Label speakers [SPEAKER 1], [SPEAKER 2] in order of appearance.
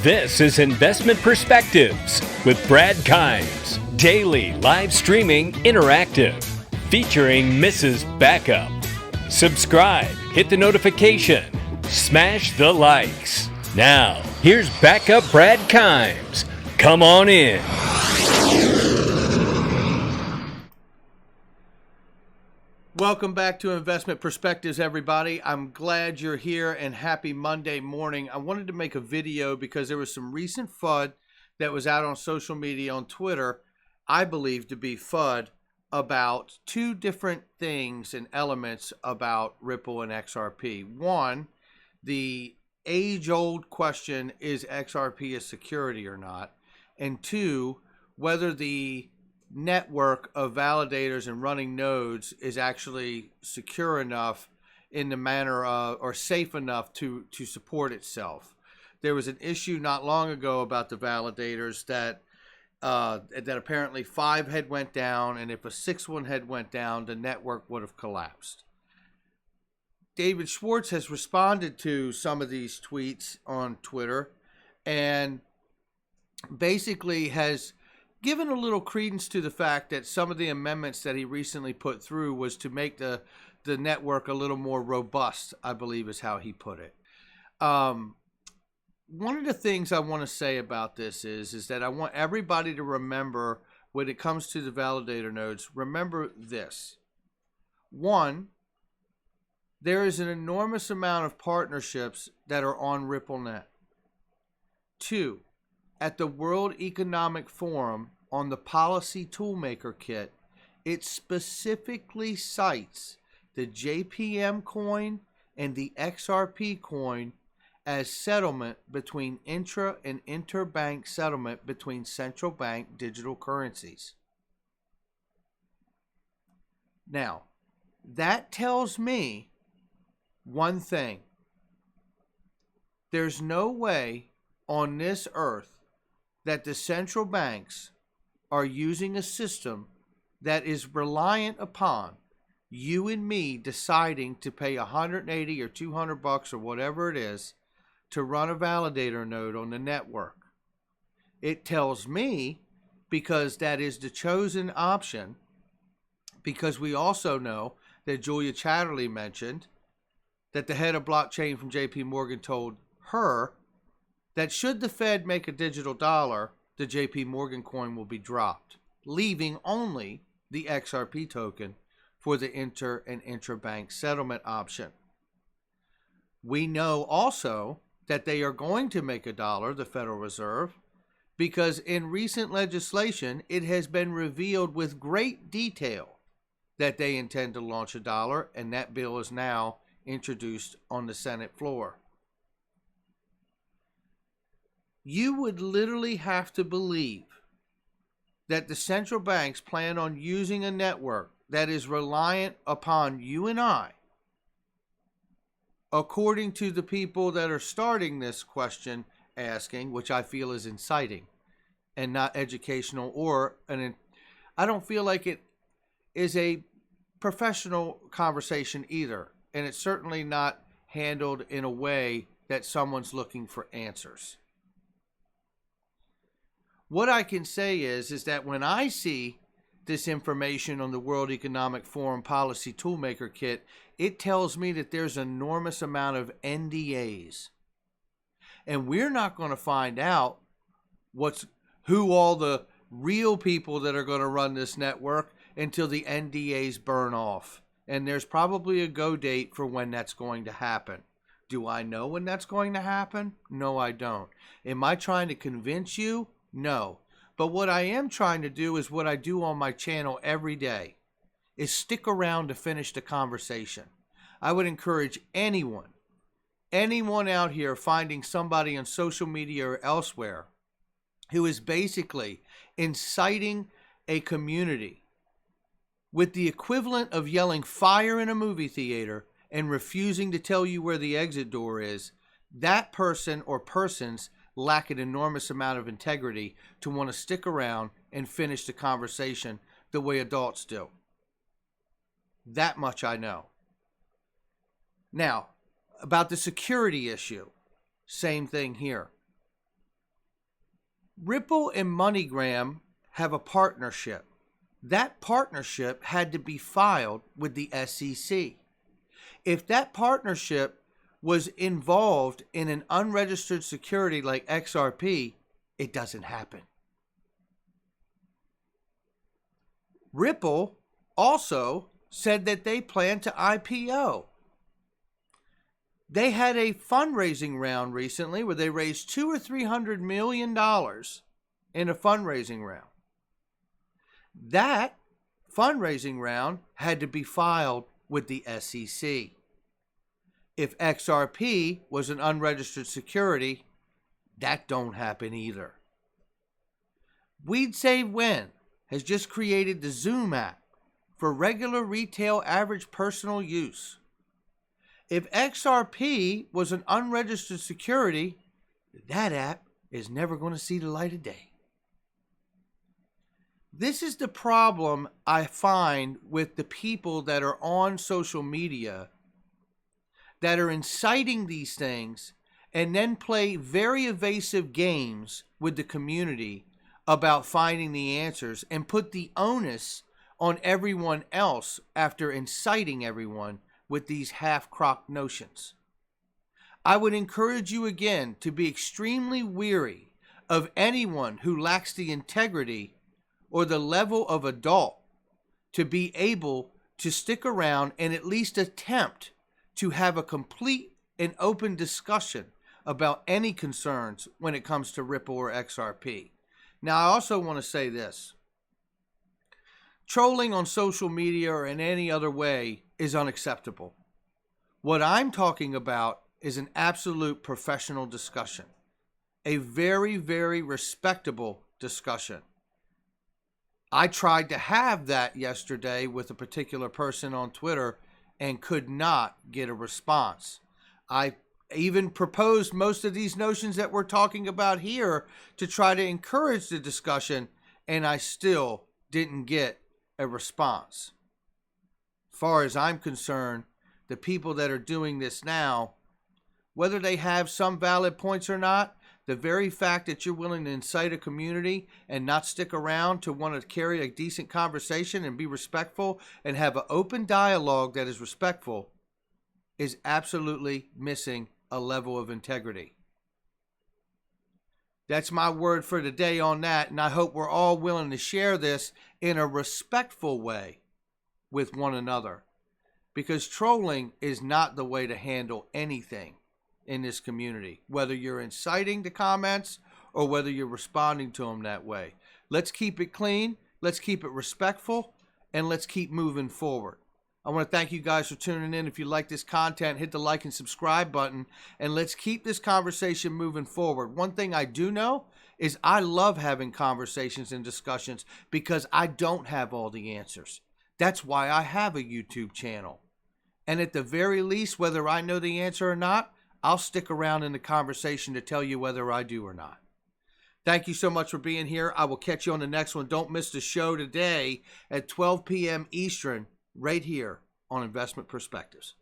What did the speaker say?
[SPEAKER 1] This is Investment Perspectives with Brad Kimes. Daily live streaming interactive. Featuring Mrs. Backup. Subscribe, hit the notification, smash the likes. Now, here's Backup Brad Kimes. Come on in.
[SPEAKER 2] Welcome back to Investment Perspectives, everybody. I'm glad you're here and happy Monday morning. I wanted to make a video because there was some recent FUD that was out on social media on Twitter, I believe to be FUD, about two different things and elements about Ripple and XRP. One, the age-old question, is XRP a security or not? And two, whether the network of validators and running nodes is actually secure enough in the manner of, or safe enough to support itself. There was an issue not long ago about the validators that apparently 5 had went down, and if a 6th one had went down, the network would have collapsed. David Schwartz has responded to some of these tweets on Twitter and basically has given a little credence to the fact that some of the amendments that he recently put through was to make the network a little more robust, I believe is how he put it. One of the things I want to say about this is that I want everybody to remember, when it comes to the validator nodes, remember this. One, there is an enormous amount of partnerships that are on RippleNet. Two, at the World Economic Forum on the Policy Toolmaker Kit, it specifically cites the JPM coin and the XRP coin as settlement between intra and interbank settlement between central bank digital currencies. Now, that tells me one thing. There's no way on this earth that the central banks are using a system that is reliant upon you and me deciding to pay $180 or $200 or whatever it is to run a validator node on the network. It tells me, because that is the chosen option, because we also know that Julia Chatterley mentioned that the head of blockchain from JP Morgan told her that should the Fed make a digital dollar, the JP Morgan coin will be dropped, leaving only the XRP token for the inter and intrabank settlement option. We know also that they are going to make a dollar, the Federal Reserve, because in recent legislation, it has been revealed with great detail that they intend to launch a dollar, and that bill is now introduced on the Senate floor. You would literally have to believe that the central banks plan on using a network that is reliant upon you and I, according to the people that are starting this question asking, which I feel is inciting and not educational, I don't feel like it is a professional conversation either, and it's certainly not handled in a way that someone's looking for answers. What I can say is that when I see this information on the World Economic Forum Policy Toolmaker Kit, it tells me that there's an enormous amount of NDAs. And we're not going to find out who all the real people that are going to run this network until the NDAs burn off. And there's probably a go date for when that's going to happen. Do I know when that's going to happen? No, I don't. Am I trying to convince you? No. But what I am trying to do is what I do on my channel every day, is stick around to finish the conversation. I would encourage anyone out here finding somebody on social media or elsewhere who is basically inciting a community with the equivalent of yelling fire in a movie theater and refusing to tell you where the exit door is, that person or persons lack an enormous amount of integrity to want to stick around and finish the conversation the way adults do. That much I know. Now, about the security issue, same thing here. Ripple and MoneyGram have a partnership. That partnership had to be filed with the SEC. If that partnership was involved in an unregistered security like XRP, it doesn't happen. Ripple also said that they plan to IPO. They had a fundraising round recently where they raised $200 or $300 million in a fundraising round. That fundraising round had to be filed with the SEC. If XRP was an unregistered security, that don't happen either. We'd Save When has just created the Zoom app for regular retail average personal use. If XRP was an unregistered security, that app is never going to see the light of day. This is the problem I find with the people that are on social media that are inciting these things and then play very evasive games with the community about finding the answers and put the onus on everyone else after inciting everyone with these half-crocked notions. I would encourage you again to be extremely wary of anyone who lacks the integrity or the level of adult to be able to stick around and at least attempt to have a complete and open discussion about any concerns when it comes to Ripple or XRP. Now, I also want to say this. Trolling on social media or in any other way is unacceptable. What I'm talking about is an absolute professional discussion, a very, very respectable discussion. I tried to have that yesterday with a particular person on Twitter and could not get a response. I even proposed most of these notions that we're talking about here to try to encourage the discussion, and I still didn't get a response. As far as I'm concerned, the people that are doing this now, whether they have some valid points or not, the very fact that you're willing to incite a community and not stick around to want to carry a decent conversation and be respectful and have an open dialogue that is respectful is absolutely missing a level of integrity. That's my word for today on that, and I hope we're all willing to share this in a respectful way with one another, because trolling is not the way to handle anything in this community, whether you're inciting the comments or whether you're responding to them that way. Let's keep it clean, let's keep it respectful, and let's keep moving forward. I want to thank you guys for tuning in. If you like this content, hit the like and subscribe button, and let's keep this conversation moving forward. One thing I do know is I love having conversations and discussions because I don't have all the answers. That's why I have a YouTube channel. And at the very least, whether I know the answer or not, I'll stick around in the conversation to tell you whether I do or not. Thank you so much for being here. I will catch you on the next one. Don't miss the show today at 12 p.m. Eastern, right here on Investment Perspectives.